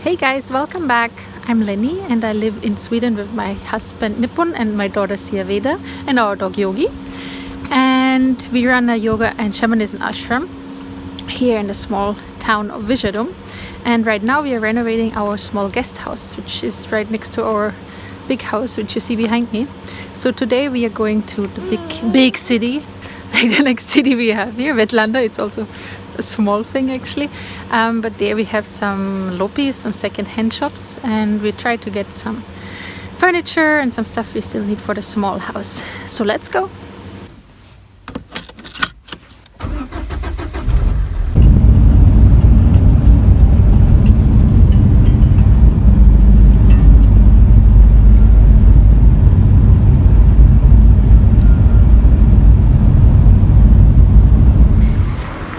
Hey guys, welcome back. I'm Lenny and I live in Sweden with my husband Nippon and my daughter Siaveda and our dog Yogi. And we run a yoga and shamanism ashram here in the small town of Vichadum. And right now we are renovating our small guest house, which is right next to our big house, which you see behind me. So today we are going to the big city, like the next city we have here, Vetlanda. It's also a small thing actually, but there we have some lopis, some second-hand shops, and we try to get some furniture and some stuff we still need for the small house. So let's go.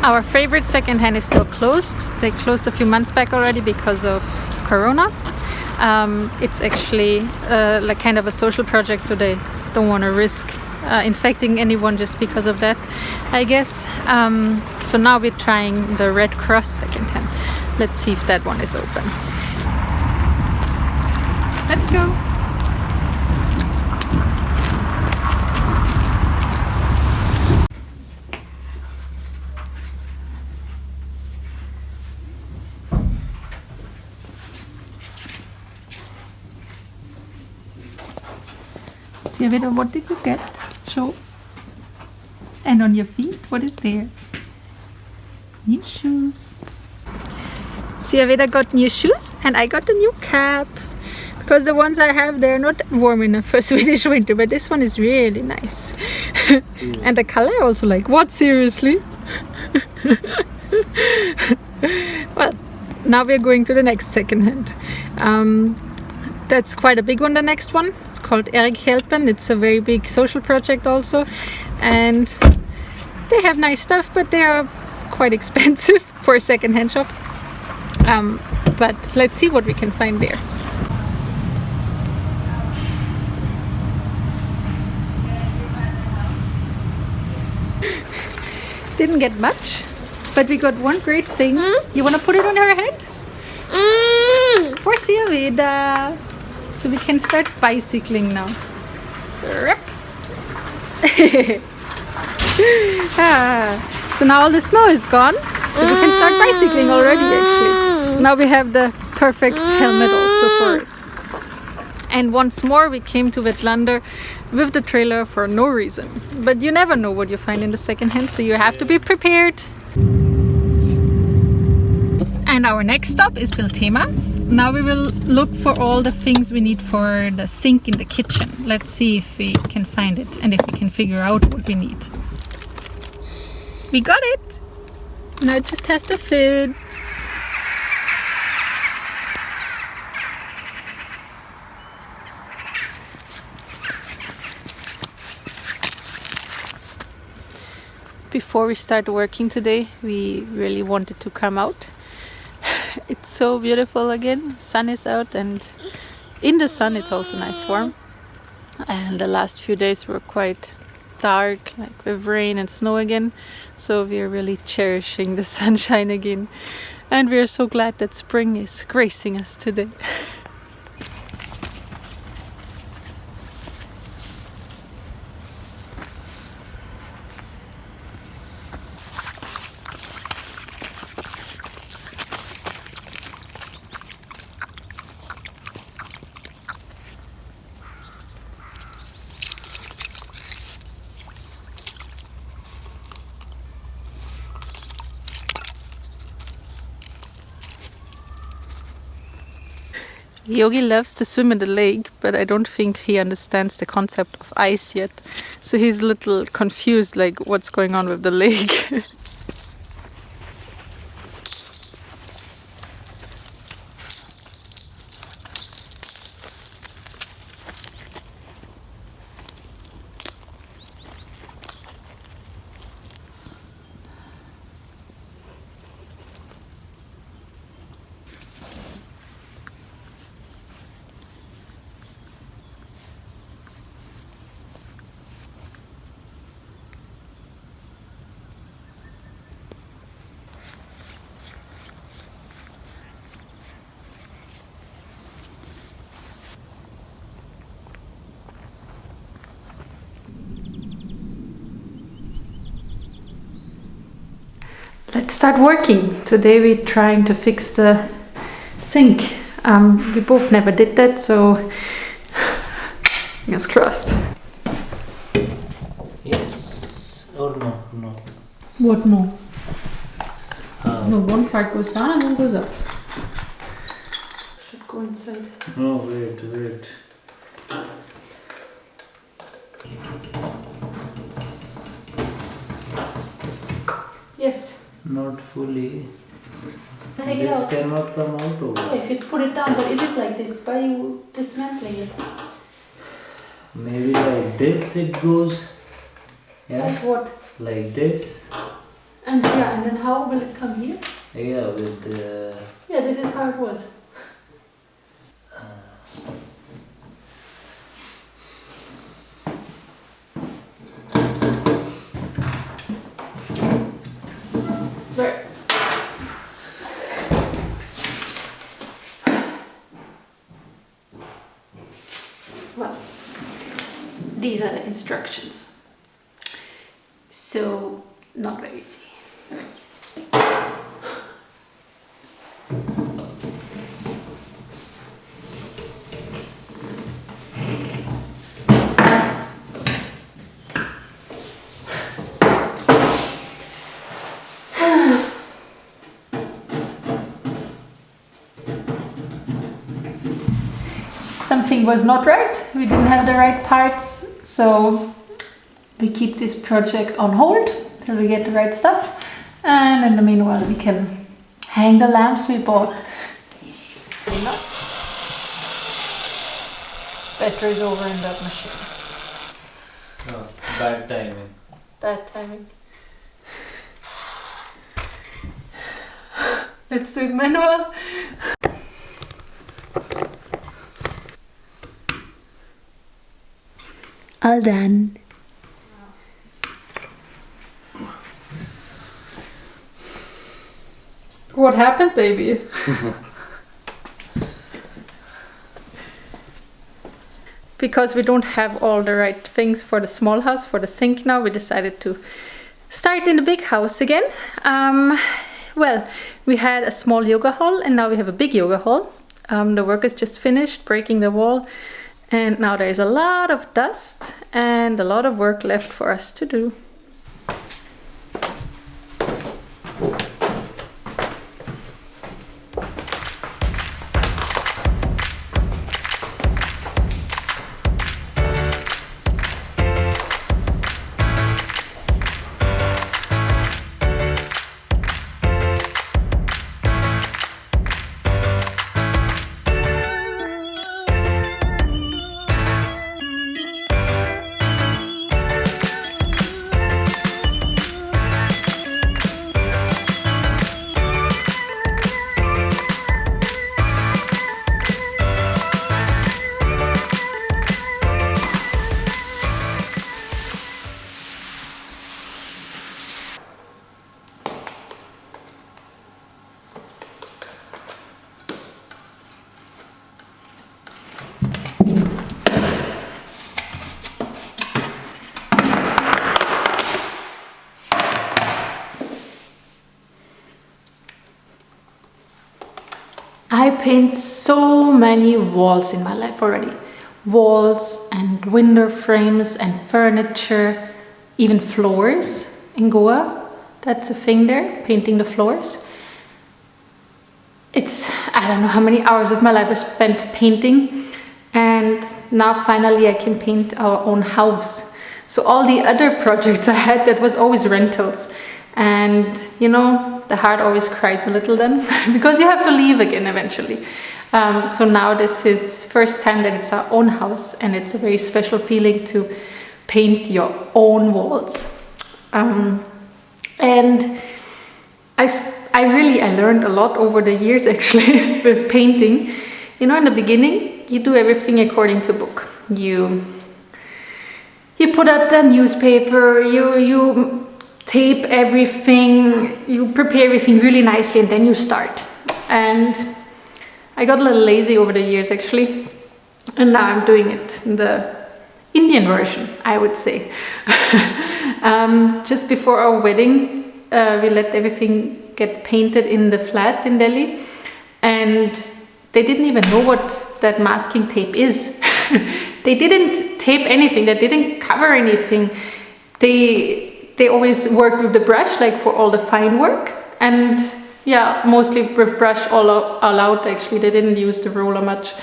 Our favorite secondhand is still closed. They closed a few months back already because of Corona. It's actually like kind of a social project, so they don't want to risk infecting anyone just because of that, I guess. So now we're trying the Red Cross secondhand. Let's see if that one is open. Let's go. Siaveda, what did you get? Show. And on your feet, what is there? New shoes. Siaveda got new shoes and I got a new cap. Because the ones I have, they're not warm enough for Swedish winter, but this one is really nice. And the color I also like. What, seriously? Well, now we're going to the next secondhand. That's quite a big one, the next one. It's called Erik Helpen. It's a very big social project also. And they have nice stuff, but they are quite expensive for a second-hand shop. But let's see what we can find there. Didn't get much, but we got one great thing. You want to put it on her head? For Siaveda. So we can start bicycling now. So now all the snow is gone, so we can start bicycling already actually. Now we have the perfect helmet also for it. And once more we came to Vetlanda with the trailer for no reason. But you never know what you find in the second hand, so you have to be prepared. And our next stop is Biltema. Now we will look for all the things we need for the sink in the kitchen. Let's see if we can find it and if we can figure out what we need. We got it! Now it just has to fit. Before we start working today, we really wanted to come out. It's so beautiful again. Sun is out, and in the sun it's also nice warm. And the last few days were quite dark, like with rain and snow again. So we are really cherishing the sunshine again. And we are so glad that spring is gracing us today. Yogi loves to swim in the lake, but I don't think he understands the concept of ice yet. So he's a little confused, like what's going on with the lake. Let's start working. Today we're trying to fix the sink. We both never did that, so fingers crossed. Yes or no? No. What no? No, one part goes down and one goes up. Should go inside. No, wait. Yes. Not fully. Take it This out. cannot come out over. Yeah, if you put it down, but it is like this. Why are you dismantling it? Maybe like this it goes. Yeah. Like what? Like this. And then how will it come here? Yeah, with the. Yeah, this is how it was. Where? Well, these are the instructions. So, not very easy. Something was not right. We didn't have the right parts, so we keep this project on hold till we get the right stuff. And in the meanwhile, we can hang the lamps we bought. Battery's over in that machine. Oh, bad timing. Bad timing. Let's do it manual. All done. What happened, baby? Because we don't have all the right things for the small house, for the sink now, we decided to start in the big house again. Well, we had a small yoga hall and now we have a big yoga hall. The work is just finished, breaking the wall. And now there is a lot of dust and a lot of work left for us to do. I paint so many walls in my life already. Walls and window frames and furniture, even floors in Goa. That's a thing there, painting the floors. I don't know how many hours of my life I spent painting, and now finally I can paint our own house. So all the other projects I had, that was always rentals. And you know, the heart always cries a little then, because you have to leave again eventually. So now this is first time that it's our own house, and it's a very special feeling to paint your own walls. And I learned a lot over the years actually with painting. You know, in the beginning, you do everything according to book. You put out the newspaper, you tape everything, you prepare everything really nicely, and then you start. And I got a little lazy over the years actually, and now I'm doing it in the Indian version, I would say. Just before our wedding, we let everything get painted in the flat in Delhi, and they didn't even know what that masking tape is. They didn't tape anything, they didn't cover anything. They always worked with the brush, like for all the fine work, and yeah, mostly with brush all out actually. They didn't use the roller much.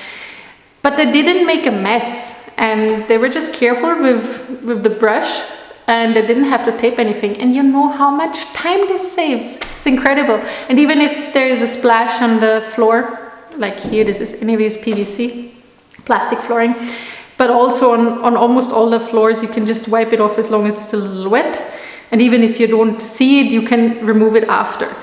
But they didn't make a mess, and they were just careful with the brush, and they didn't have to tape anything. And you know how much time this saves. It's incredible. And even if there is a splash on the floor, like here, this is anyways PVC, plastic flooring, but also on almost all the floors, you can just wipe it off as long as it's still a little wet. And even if you don't see it, you can remove it after.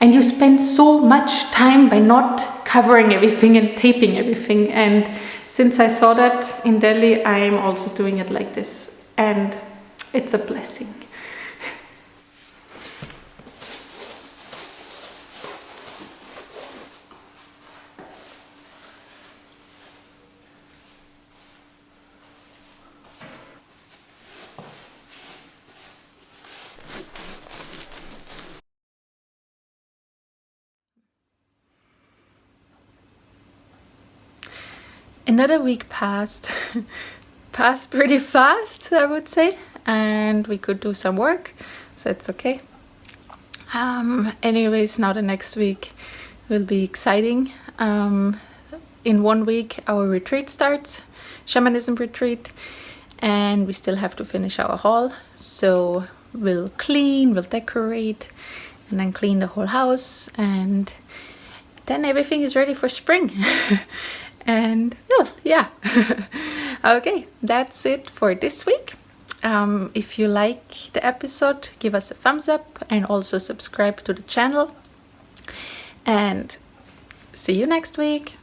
And you spend so much time by not covering everything and taping everything. And since I saw that in Delhi, I'm also doing it like this. And it's a blessing. Another week passed pretty fast, I would say, and we could do some work, so it's okay. Anyways, now the next week will be exciting. In 1 week our retreat starts, shamanism retreat, and we still have to finish our hall, so we'll clean, we'll decorate, and then clean the whole house, and then everything is ready for spring. And well, yeah. Okay, that's it for this week. If you like the episode, give us a thumbs up and also subscribe to the channel. And see you next week.